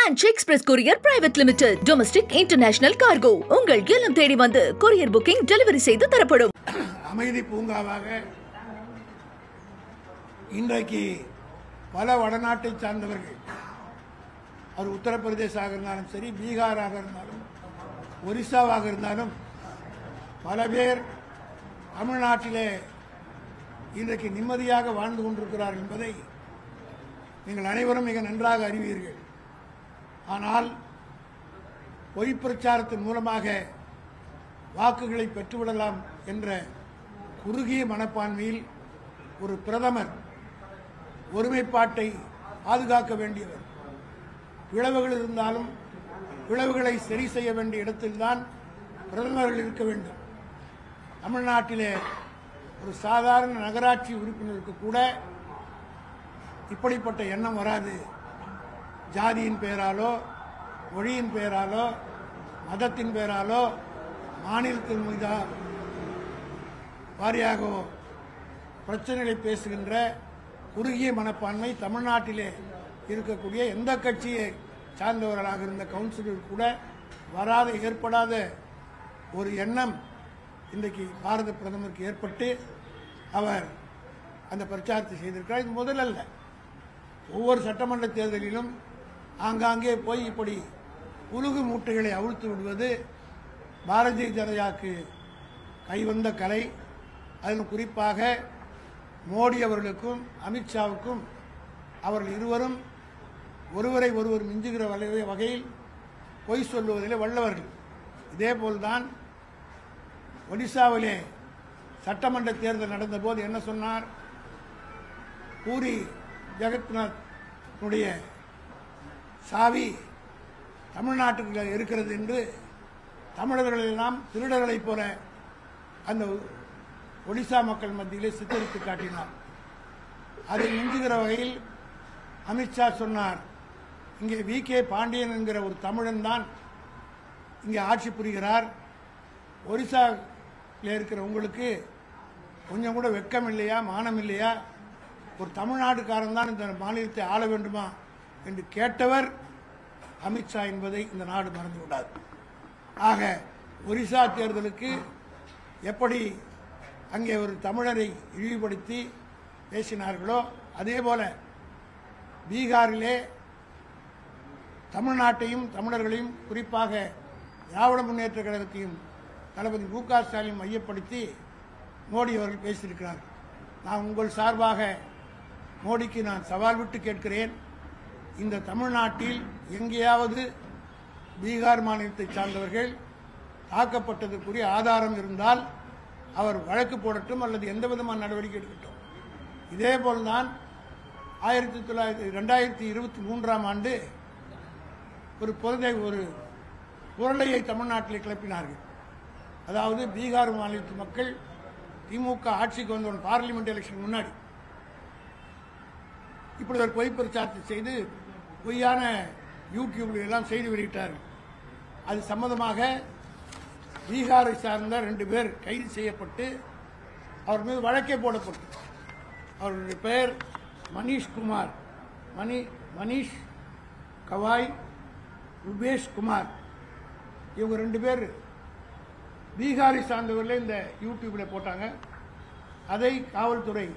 Ranch Express Courier Private Limited. Domestic International Cargo. உங்கள் இல்லம் தேடி வந்து courier booking delivery செய்து தரப்படும். அமைதி பூங்காவாக இன்றைக்கு பல வடநாட்டை சார்ந்தவர்கள் அவர் உத்தரப்பிரதேசாக இருந்தாலும் சரி, பீகாராக இருந்தாலும், ஒரிசாவாக இருந்தாலும் பல பேர் தமிழ்நாட்டிலே இன்றைக்கு நிம்மதியாக வாழ்ந்து கொண்டிருக்கிறார்கள் என்பதை நீங்கள் அனைவரும் மிக நன்றாக அறிவீர்கள். ஆனால் பொய் பிரச்சாரத்தின் மூலமாக வாக்குகளை பெற்றுவிடலாம் என்ற குறுகிய மனப்பான்மையில் ஒரு பிரதமர் ஒருமைப்பாட்டை பாதுகாக்க வேண்டியவர். பிளவுகள் இருந்தாலும் பிளவுகளை சரி செய்ய வேண்டிய இடத்தில்தான் பிரதமர்கள் இருக்க வேண்டும். தமிழ்நாட்டிலே ஒரு சாதாரண நகராட்சி உறுப்பினருக்கு கூட இப்படிப்பட்ட எண்ணம் வராது. ஜாதியின் பெயராலோ, மொழியின் பெயராலோ, மதத்தின் பெயராலோ, மாநிலத்தின் மீது வாரியாக பிரச்சனைகளை பேசுகின்ற குறுகிய மனப்பான்மை தமிழ்நாட்டிலே இருக்கக்கூடிய எந்த கட்சியை சார்ந்தவர்களாக இருந்த கவுன்சிலர் கூட வராத, ஏற்படாத ஒரு எண்ணம் இன்றைக்கு பாரத பிரதமருக்கு ஏற்பட்டு அவர் அந்த பிரச்சாரத்தை செய்திருக்கிறார். இது முதலல்ல. ஒவ்வொரு சட்டமன்ற தேர்தலிலும் ஆங்காங்கே போய் இப்படி புலுகு மூட்டைகளை அவிழ்த்து விடுவது பாரதிய ஜனதாவுக்கு கைவந்த கலை. அதில் குறிப்பாக மோடி அவர்களுக்கும் அமித்ஷாவுக்கும் அவர்கள் இருவரும் ஒருவரை ஒருவர் மிஞ்சுகிற வகையில் பொய் சொல்லுவதில் வல்லவர்கள். இதேபோல்தான் ஒடிசாவிலே சட்டமன்ற தேர்தல் நடந்தபோது என்ன சொன்னார்? பூரி ஜெகந்நாத் சாவி தமிழ்நாட்டுக்கு இருக்கிறது என்று தமிழர்கள் எல்லாம் திருடர்களைப் போல அந்த ஒடிசா மக்கள் மத்தியிலே சித்தரித்து காட்டினார். அதை மிஞ்சுகிற வகையில் அமித்ஷா சொன்னார், இங்கே வி.கே. பாண்டியன் என்கிற ஒரு தமிழன் தான் இங்கே ஆட்சி புரிகிறார். ஒரிசாவில் இருக்கிற உங்களுக்கு கொஞ்சம் கூட வெட்கம் இல்லையா, மானம் இல்லையா? ஒரு தமிழ்நாட்டுக்காரன் தான் இந்த மாநிலத்தை ஆள வேண்டுமா என்று கேட்டவர் அமித்ஷா என்பதை இந்த நாடு மறந்துவிடாது. ஆக ஒரிசா தேர்தலுக்கு எப்படி அங்கே ஒரு தமிழரை இழிவுபடுத்தி பேசினார்களோ, அதேபோல பீகாரிலே தமிழ்நாட்டையும் தமிழர்களையும், குறிப்பாக திராவிட முன்னேற்ற கழகத்தையும் தளபதி மு.க. ஸ்டாலின் மையப்படுத்தி மோடி அவர்கள் பேசியிருக்கிறார். நான் உங்கள் சார்பாக மோடிக்கு நான் சவால் விட்டு கேட்கிறேன். இந்த தமிழ்நாட்டில் எங்கேயாவது பீகார் மாநிலத்தை சார்ந்தவர்கள் தாக்கப்பட்டதற்குரிய ஆதாரம் இருந்தால் அவர் வழக்கு போடட்டும் அல்லது எந்த விதமான நடவடிக்கை எடுக்கட்டும். இதேபோல்தான் 2023ஆம் ஆண்டு ஒரு புரளையை தமிழ்நாட்டில் கிளப்பினார்கள். அதாவது பீகார் மாநிலத்து மக்கள் திமுக ஆட்சிக்கு வந்த பார்லிமெண்ட் எலெக்ஷன் முன்னாடி இப்படி ஒரு பொய் பிரச்சாரத்தை செய்து பொய்யான யூடியூப்ல எல்லாம் செய்து வெளியிட்டார்கள். அது சம்பந்தமாக பீகாரை சார்ந்த 2 பேர் கைது செய்யப்பட்டு அவர் மீது வழக்கே போடப்பட்டு, அவருடைய பெயர் மணிஷ்குமார், மணிஷ் கவாய், ருபேஷ் குமார். இவங்க 2 பேர் பீகாரை சார்ந்தவர்களே இந்த யூடியூப்ல போட்டாங்க. அதை காவல்துறை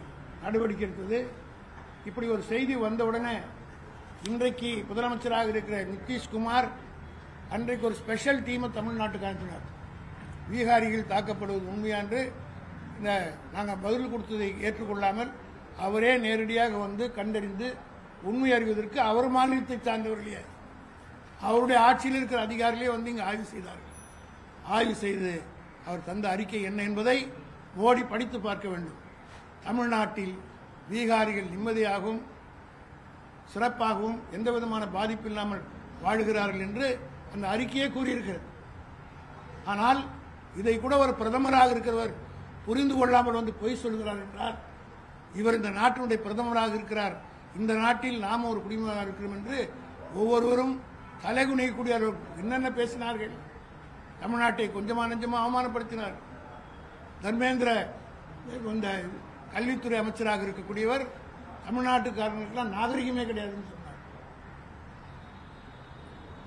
நடவடிக்கை எடுத்தது. இப்படி ஒரு செய்தி வந்தவுடனே இன்றைக்கு முதலமைச்சராக இருக்கிற நிதிஷ்குமார் அன்றைக்கு ஒரு ஸ்பெஷல் டீமை தமிழ்நாட்டுக்கு அனுப்பினார். பீகாரிகள் தாக்கப்படுவது உண்மையான்று நாங்கள் பதில் கொடுத்ததை ஏற்றுக்கொள்ளாமல் அவரே நேரடியாக வந்து கண்டறிந்து உண்மை அறிவதற்கு அவர் மாநிலத்தை சார்ந்தவர்களே, அவருடைய ஆட்சியில் இருக்கிற அதிகாரிகளே வந்து இங்கு ஆய்வு செய்தார்கள். ஆய்வு செய்து அவர் தந்த அறிக்கை என்ன என்பதை மோடி படித்து பார்க்க வேண்டும். தமிழ்நாட்டில் பீகாரிகள் நிம்மதியாகவும் சிறப்பாகவும் எந்த விதமான பாதிப்பு இல்லாமல் வாழுகிறார்கள் என்று அந்த அறிக்கையே கூறியிருக்கிறது. ஆனால் இதை கூட ஒரு பிரதமராக இருக்கிறவர் புரிந்து கொள்ளாமல் வந்து பொய் சொல்கிறார் என்றால், இவர் இந்த நாட்டினுடைய பிரதமராக இருக்கிறார், இந்த நாட்டில் நாம் ஒரு குடிமகனாக இருக்கிறோம் என்று ஒவ்வொருவரும் தலைகுனியக்கூடிய என்னென்ன பேசினார்கள். தமிழ்நாட்டை கொஞ்சமா நெஞ்சமா அவமானப்படுத்தினார். தர்மேந்திர இந்த கல்வித்துறை அமைச்சராக இருக்கக்கூடியவர் தமிழ்நாட்டுக்காரர்களுக்கெல்லாம் நாகரிகமே கிடையாதுன்னு சொன்னார்.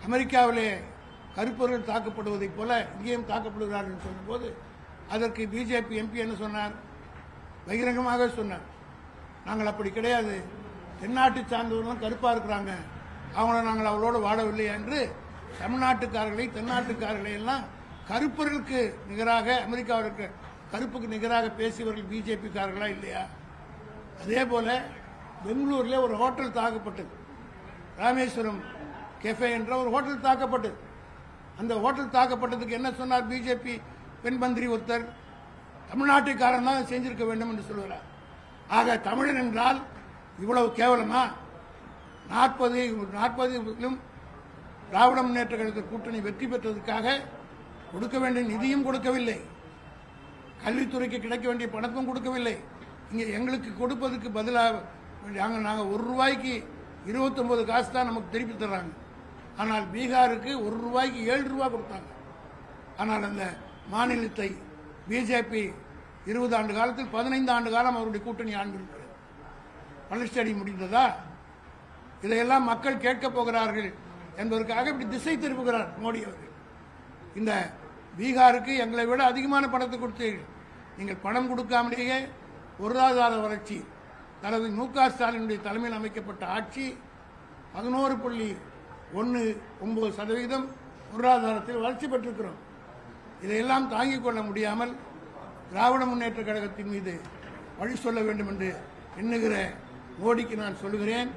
அமெரிக்காவிலே கருப்பர்கள் தாக்கப்படுவதைப் போல இங்கேயும் தாக்கப்படுகிறார்கள் என்று சொன்னபோது அதற்கு பிஜேபி எம்பி என்ன சொன்னார்? பகிரங்கமாக சொன்னார், நாங்கள் அப்படி கிடையாது, தென்னாட்டு சார்ந்தவர்களும் கருப்பாக இருக்கிறாங்க, அவங்கள நாங்கள் அவளோடு வாழவில்லை என்று தமிழ்நாட்டுக்காரர்களை தென்னாட்டுக்காரர்களை எல்லாம் கருப்பர்களுக்கு நிகராக அமெரிக்காவிற்கு கருப்புக்கு நிகராக பேசியவர்கள் பிஜேபிக்காரர்களா இல்லையா? அதே போல பெங்களூரில் ஒரு ஹோட்டல் தாக்கப்பட்டது, ராமேஸ்வரம் கெஃபே என்ற ஒரு ஹோட்டல் தாக்கப்பட்டது. அந்த ஹோட்டல் தாக்கப்பட்டதுக்கு என்ன சொன்னார் பிஜேபி பெண் மந்திரி ஒருத்தர்? தமிழ்நாட்டுக்காரன் தான் செஞ்சிருக்க வேண்டும் என்று சொல்கிறார். ஆக தமிழன் என்றால் இவ்வளவு கேவலமா? 40 திராவிட முன்னேற்ற கழக கூட்டணி வெற்றி பெற்றதற்காக கொடுக்க வேண்டிய நிதியும் கொடுக்கவில்லை, கல்வித்துறைக்கு கிடைக்க வேண்டிய பணத்தும் கொடுக்கவில்லை. இங்கே எங்களுக்கு கொடுப்பதற்கு பதிலாக நாங்கள் ₹1 29 காசு தான் நமக்கு திருப்பி தர்றாங்க. ஆனால் பீகாருக்கு ₹1 7 கொடுத்தாங்க. ஆனால் அந்த மாநிலத்தை பிஜேபி 20 ஆண்டு காலத்தில் 15 ஆண்டு காலம் அவருடைய கூட்டணி ஆண்டிருக்கிறது. பலஸ்டடி முடிந்ததா? இதையெல்லாம் மக்கள் கேட்கப் போகிறார்கள் என்பதற்காக இப்படி திசை திருப்புகிறார் மோடி அவர்கள். இந்த பீகாருக்கு எங்களை விட அதிகமான பணத்தை கொடுத்தீர்கள், நீங்கள் பணம் கொடுக்காமலேயே பொருளாதார வளர்ச்சி தனது மு.க. ஸ்டாலினுடைய தலைமையில் அமைக்கப்பட்ட ஆட்சி 11.19% பொருளாதாரத்தில் வளர்ச்சி பெற்றிருக்கிறோம். இதையெல்லாம் தாங்கிக் கொள்ள முடியாமல் திராவிட முன்னேற்ற கழகத்தின் மீது வழி சொல்ல வேண்டும் என்று எண்ணுகிற மோடிக்கு நான் சொல்லுகிறேன்,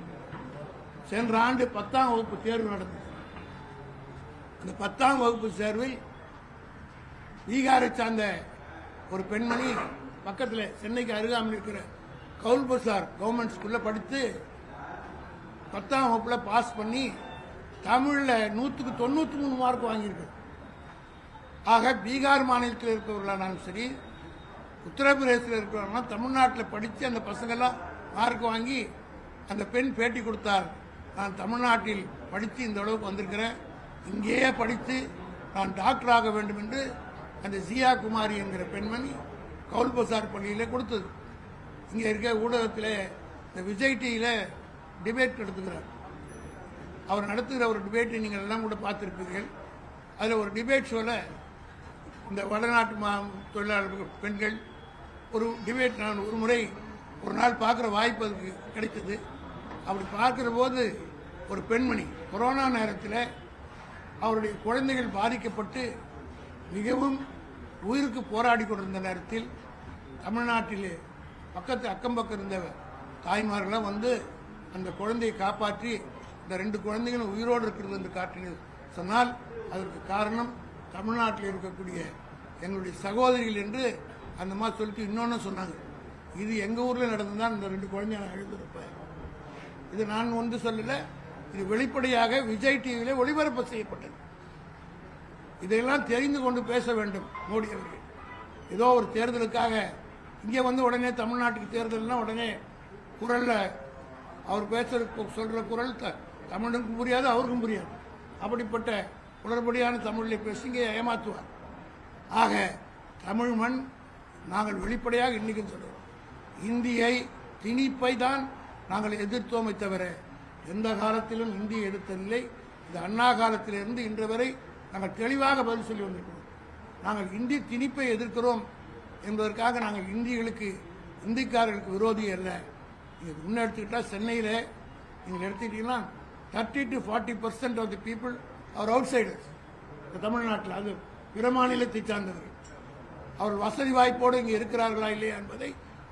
சென்ற ஆண்டு 10ஆம் வகுப்பு தேர்வு நடந்தது. அந்த 10ஆம் வகுப்பு தேர்வில் பீகாரை சார்ந்த ஒரு பெண்மணி பக்கத்தில் சென்னைக்கு அருகாமல் இருக்கிற கவுல் பசார் கவர்மெண்ட் ஸ்கூல்ல படித்து 10ஆம் வகுப்புல பாஸ் பண்ணி தமிழில் 100க்கு 93 மார்க் வாங்கியிருக்கு. ஆக பீகார் மாநிலத்தில் இருக்கிறவர்களானாலும் சரி, உத்தரப்பிரதேசத்தில் இருக்கிறவர்களாம் தமிழ்நாட்டில் படித்து அந்த பசங்கள்லாம் மார்க் வாங்கி அந்த பெண் பேட்டி கொடுத்தார், நான் தமிழ்நாட்டில் படித்து இந்த அளவுக்கு வந்திருக்கிறேன், இங்கேயே படித்து நான் டாக்டர் ஆக வேண்டும் என்று அந்த ஜியா குமாரி என்கிற பெண்மணி கவுல் பசார் பள்ளியில் கொடுத்தது. இங்கே இருக்க ஊடகத்தில் இந்த விஜய் டிவியில் டிபேட் எடுத்துக்கிறார். அவர் நடத்துகிற ஒரு டிபேட்டை நீங்கள் எல்லாம் கூட பார்த்துருப்பீர்கள். அதில் ஒரு டிபேட் ஷோவில் இந்த வடநாட்டு தொழிலாளர்கள் பெண்கள் ஒரு டிபேட் நான் ஒரு நாள் பார்க்குற வாய்ப்பு அதுக்கு கிடைத்தது. அப்படி பார்க்கிற போது ஒரு பெண்மணி கொரோனா நேரத்தில் அவருடைய குழந்தைகள் பாதிக்கப்பட்டு மிகவும் உயிருக்கு போராடி கொண்டிருந்த நேரத்தில் தமிழ்நாட்டிலே அக்கம் பக்கம் இருந்த தாய்மார்களாம் வந்து அந்த குழந்தையை காப்பாற்றி இந்த 2 குழந்தைகளும் உயிரோடு இருக்கிறது என்று காட்டினது சொன்னால் அதற்கு காரணம் தமிழ்நாட்டில் இருக்கக்கூடிய எங்களுடைய சகோதரிகள் என்று அந்த மாதிரி சொல்லிட்டு இன்னொன்று சொன்னாங்க, இது எங்கள் ஊரில் நடந்துதான் இந்த 2 குழந்தைய நான் எழுந்திருப்பேன். இது நான் வந்து சொல்லல, இது வெளிப்படையாக விஜய் டிவியிலே ஒளிபரப்பு செய்யப்பட்டது. இதையெல்லாம் தெரிந்து கொண்டு பேச வேண்டும் மோடி அவர்கள். ஏதோ ஒரு தேர்தலுக்காக இங்கே வந்து உடனே தமிழ்நாட்டுக்கு தேர்தல்னா உடனே குரல்ல அவர் சொல்ற குரல் தமிழுக்கும் புரியாது, அவருக்கும் புரியாது. அப்படிப்பட்ட உடற்படியான தமிழில் பேசி இங்கே ஏமாற்றுவார். ஆக தமிழ் மண் நாங்கள் வெளிப்படையாக இன்னைக்கு சொல்றோம், இந்தியை திணிப்பை தான் நாங்கள் எதிர்த்தோமை தவிர எந்த காலத்திலும் இந்தியை எதிர்த்ததில்லை. இந்த அண்ணா காலத்திலிருந்து இன்று வரை நாங்கள் தெளிவாக பதில் சொல்லி வந்திருக்கிறோம். நாங்கள் இந்தி திணிப்பை எதிர்க்கிறோம் என்பதற்காக நாங்கள் இந்திக்காரர்களுக்கு விரோதி அல்ல. நீங்கள் முன்னெடுத்துக்கிட்டால் சென்னையில் நீங்கள் எடுத்துக்கிட்டீங்கன்னா 30 to 40% of the people are outsiders. தமிழ்நாட்டில் அது பிற மாநிலத்தை சார்ந்தவர்கள். அவர் வசதி வாய்ப்போடு இங்கே இருக்கிறார்களா இல்லையா என்பதை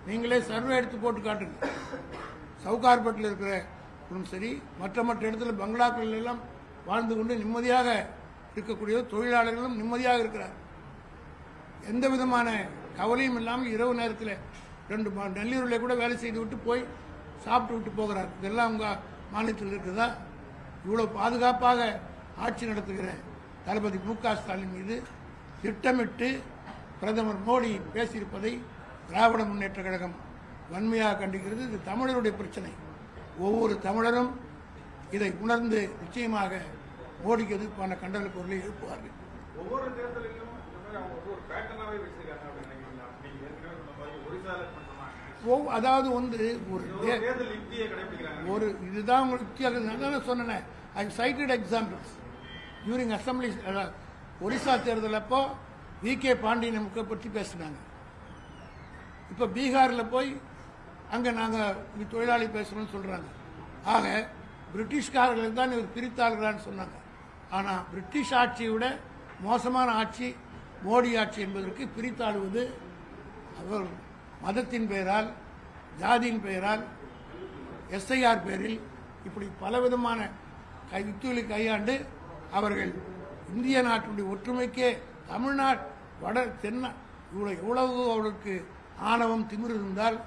நீங்களே சர்வே எடுத்து போட்டு காட்டுங்க. சவுகார்பேட்டில் இருக்கிற சரி மற்ற இடத்துல பங்களாக்கள் எல்லாம் வாழ்ந்து கொண்டு நிம்மதியாக இருக்கக்கூடிய தொழிலாளர்களும் நிம்மதியாக இருக்கிறார். எந்த விதமான கவலையும் இல்லாமல் இரவு நேரத்தில் 2 நெல்லூரில் கூட வேலை செய்து விட்டு போய் சாப்பிட்டு விட்டு போகிறார். இதெல்லாம் உங்கள் மாநிலத்தில் இருக்குதா? இவ்வளவு பாதுகாப்பாக ஆட்சி நடத்துகிற தளபதி மு.க. ஸ்டாலின் மீது திட்டமிட்டு பிரதமர் மோடி பேசியிருப்பதை திராவிட முன்னேற்ற கழகம் வன்மையாக கண்டிக்கிறது. இது தமிழருடைய பிரச்சனை. ஒவ்வொரு தமிழரும் இதை உணர்ந்து நிச்சயமாக மோடிக்கு எதிர்ப்பான கண்டன குரலை எழுப்புவார்கள். ஒவ்வொரு தேர்தலிலும் அதாவது ஒரு இதுதான் உங்களுக்கு சொன்னேன். I cited examples. During assembly Orissa தேர்தல் அப்போ வி.கே. பாண்டியனை பற்றி பேசினாங்க. இப்போ பீகாரில் போய் அங்கே நாங்கள் தொழிலாளி பேசுகிறோம்னு சொல்கிறாங்க. ஆக பிரிட்டிஷ்காரர்கள் தான் இவர் பிரித்தாள்கிறான்னு சொன்னாங்க. ஆனால் பிரிட்டிஷ் ஆட்சியை விட மோசமான ஆட்சி மோடி ஆட்சி என்பதற்கு பிரித்தாளுவது அவர் மதத்தின் பெயரால், ஜாதியின் பெயரால், எஸ்ஐஆர் பேரில் இப்படி பலவிதமான யுக்திகளை கையாண்டு அவர்கள் இந்திய நாட்டினுடைய ஒற்றுமைக்கே தமிழ்நாடு வட தென்ன எவ்வளவு அவர்களுக்கு ஆணவம் திமிர் இருந்தால்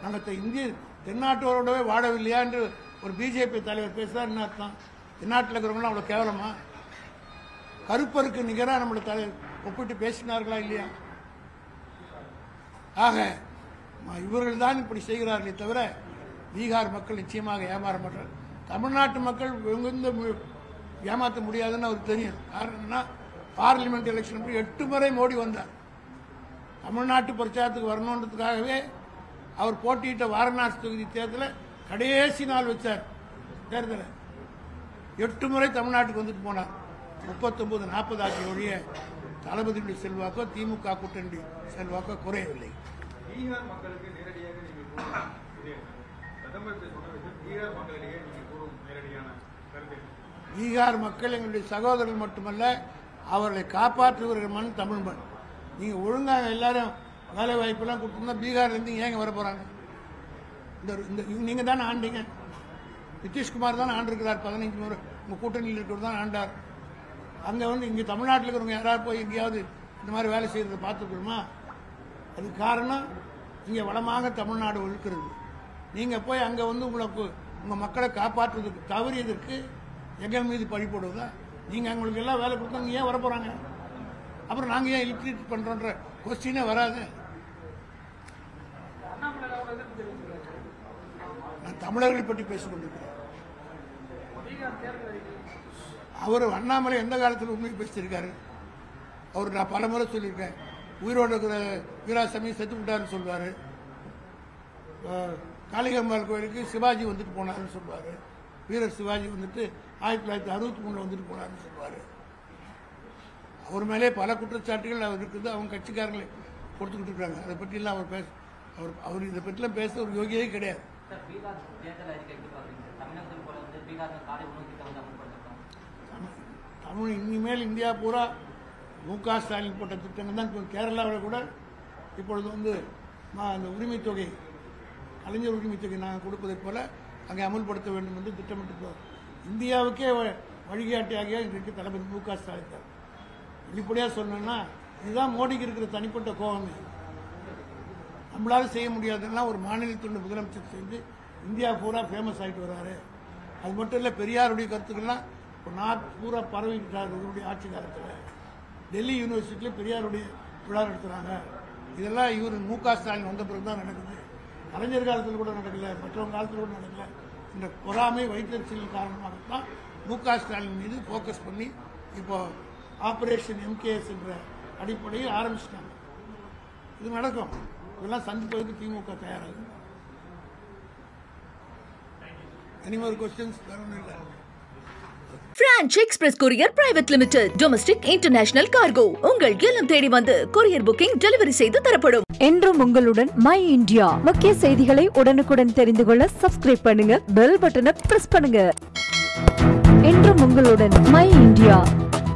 நாங்கள் இந்திய தென்னாட்டோரோடவே வாழவில்லையா என்று ஒரு பிஜேபி தலைவர் பேசுகிறார். என்ன அர்த்தம்? தென்னாட்டில் இருக்கிறவங்களாம் அவ்வளோ கேவலமா? கருப்பருக்கு நிகராக நம்மளோட தலைவர் ஒப்பிட்டு பேசினார்களா இல்லையா? ஆக இவர்கள் தான் இப்படி செய்கிறார்களே தவிர பீகார் மக்கள் நிச்சயமாக ஏமாற மாட்டார்கள். தமிழ்நாட்டு மக்கள் ஏமாற்ற முடியாதுன்னு அவருக்கு தெரியும். காரணம்னா பார்லிமெண்ட் எலெக்ஷன் 8 முறை மோடி வந்தார். தமிழ்நாட்டு பிரச்சாரத்துக்கு வரணுன்றதுக்காகவே அவர் போட்டியிட்ட வாரணாசி தொகுதி தேர்தலில் கடைசி நாள் வச்சார். தேர்தலை 8 முறை தமிழ்நாட்டுக்கு வந்துட்டு போனார். 39-40 ஆட்சி ஒழிய தளபதியுடைய செல்வாக்கோ திமுக கூட்டணி செல்வாக்கோ குறையவில்லை. பீகார் மக்களுக்கு நேரடியாக பீகார் மக்கள் எங்களுடைய சகோதரர்கள் மட்டுமல்ல, அவர்களை காப்பாற்றுகிற மண் தமிழ் மண். நீங்க ஒழுங்காக எல்லாரும் வேலை வாய்ப்பெல்லாம் கொடுத்துருந்தா பீகார்லேருந்து ஏங்க வர போறாங்க? நீங்க தானே ஆண்டீங்க. நிதிஷ்குமார் தான் ஆண்டிருக்கிறார் 15 முறை. உங்க கூட்டணியில் இருக்கிறவர் தான் ஆண்டார். அங்க இங்க தமிழ்நாட்டில் இருக்கிறவங்க யாராவது போய் எங்கேயாவது இந்த மாதிரி வேலை செய்யறதை பார்த்துக்கணுமா? அதுக்கு காரணம் இங்க வளமாக தமிழ்நாடு ஒழுக்கிறது. நீங்க போய் அங்க உங்களுக்கு உங்க மக்களை காப்பாற்றுவதற்கு தவறியதற்கு எங்கள் மீது பழி போடுவதா? நீங்க அவங்களுக்கு எல்லாம் வேலை கொடுத்தா ஏன் வர போறாங்க? அப்புறம் நாங்க ஏன் இலிட்ரேட் பண்றோன்ற கொஸ்டினே வராது. நான் தமிழர்களை பற்றி பேசிக் கொண்டிருக்கிறேன். அவர் அண்ணாமலை எந்த காலத்தில் உண்மை பேசியிருக்காரு? அவர் நான் பல முறை சொல்லியிருக்கேன். உயிரோடு இருக்கிற வீராசாமி செத்து விட்டாருன்னு சொல்வாரு. காளிகம்மாள் கோயிலுக்கு சிவாஜி வந்துட்டு போனாருன்னு சொல்வாரு. வீரர் சிவாஜி வந்துட்டு 1963 வந்துட்டு போனாருன்னு சொல்வாரு. அவர் மேலே பல குற்றச்சாட்டுகள் அவர் இருக்குது. அவங்க கட்சிக்காரங்களை கொடுத்துக்கிட்டு இருக்காங்க. அதை பற்றியெல்லாம் அவர் இதை பற்றிலாம் பேச ஒரு யோகியே கிடையாது. தமிழ் இனிமேல் இந்தியா பூரா மு.க. ஸ்டாலின் போட்ட திட்டங்கள் தான். கேரளாவில் கூட இப்பொழுது அந்த உரிமை தொகை, கலைஞர் உரிமை தொகை நாங்கள் கொடுப்பதை போல அங்கே அமல்படுத்த வேண்டும் என்று திட்டமிட்டு இந்தியாவுக்கே வழிகாட்டியாக இன்றைக்கு தளபதி மு.க. ஸ்டாலின் தான். வெளிப்படையாக சொன்னா இதுதான் மோடிக்கு இருக்கிற தனிப்பட்ட கோபமே. நம்மளால செய்ய முடியாதுன்னா ஒரு மாநிலத்தினுடைய முதலமைச்சர் செஞ்சு இந்தியா பூரா ஃபேமஸ் ஆகிட்டு வர்றாரு. அது மட்டும் இல்லை, பெரியாருடைய கருத்துக்கள்லாம் இப்போ நார்த் பூரா பரவிட்டார். இவருடைய ஆட்சி காலத்தில் டெல்லி யூனிவர்சிட்டியில் பெரியாருடைய விழா நடத்துகிறாங்க. இதெல்லாம் இவர் மு.க. ஸ்டாலின் வந்த பிறகு தான் நடக்குது. கலைஞர் காலத்தில் கூட நடக்கல, மற்றவங்க காலத்தில் கூட நடக்கல. இந்த பொறாமை வைத்தறிச்சலின் காரணமாகத்தான் மு.க. ஸ்டாலின் மீது ஃபோக்கஸ் பண்ணி இப்போ ஆபரேஷன் MKS என்ற அடிப்படையில் ஆரம்பிச்சிட்டாங்க. இது நடக்கும். இதெல்லாம் சந்திப்பதற்கு திமுக தயாராகும். Any more questions? French Express Courier Private Limited, Domestic International Cargo. உங்கள் இல்லம் தேடி வந்து கொரியர் புக்கிங் டெலிவரி செய்து தரப்படும். என்றும் உங்களுடன் மை இந்தியா. முக்கிய செய்திகளை உடனுக்குடன் தெரிந்து கொள்ள சப்ஸ்கிரைப் பண்ணுங்க, பெல் பட்டனை பிரஸ் பண்ணுங்க. என்றும் உங்களுடன் மை இந்தியா.